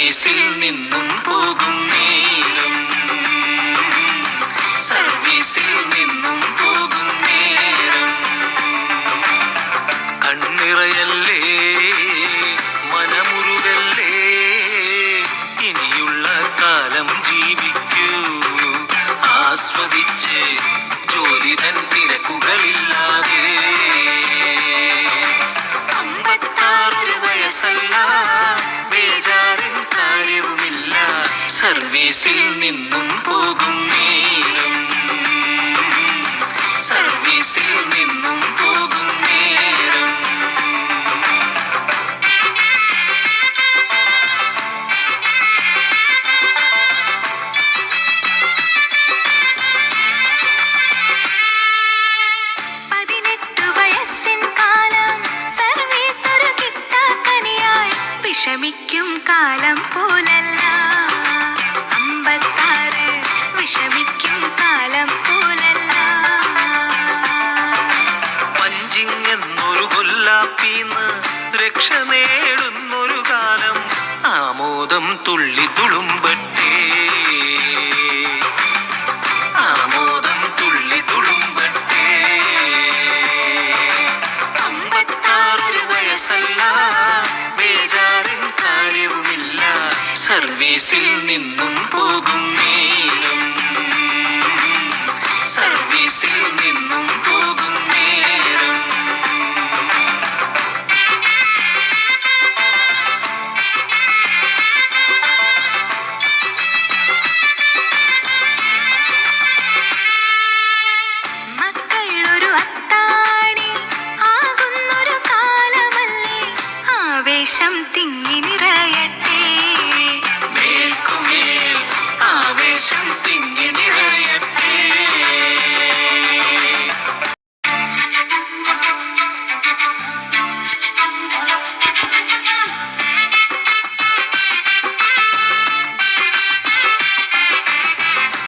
സർവീസിൽ നിന്നും പോകും നേരം, സർവീസിൽ നിന്നും പോകും നേരം. കണ്ണിറയല്ലേ മനമുരുകല്ലേ, ഇനിയുള്ള കാലം ജീവിക്കൂ ആസ്വദിച്ച് ജോലി തൻ തിരക്കുകളില്ലാതെ. 56 വയസ്സല്ല, ബേജാറിൻ കാര്യവുമില്ല, സർവീസിൽ നിന്നും പോകും നേരം, സർവീസിൽ നിന്നും പോകും നേരം. വിഷമിക്കും കാലം പോലല്ല 56, വിഷമിക്കും കാലം പോലല്ല. പഞ്ചിങ്ങെന്നൊരു കൊല്ലാപ്പീന്ന് രക്ഷ നേടുന്നൊരു കാലം, ആമോദം തുള്ളി തുളുമ്പട്ടെ, ആമോദം തുള്ളി തുളുമ്പട്ടെ. 56 വയസ്സല്ല, ബേജാറിൻ കാര്യവുമില്ല, സർവീസിൽ നിന്നും പോകും നേരം, സർവീസിൽ നിന്നും പോകും നേരം. മക്കൾ ഒരു അത്താണി ആകുന്നൊരു കാലമല്ലേ, ആവേശം തിങ്ങി നിറയട്ടെ, മേൽക്കുമേൽ ആവേശം തിങ്ങി നിറയട്ടെ.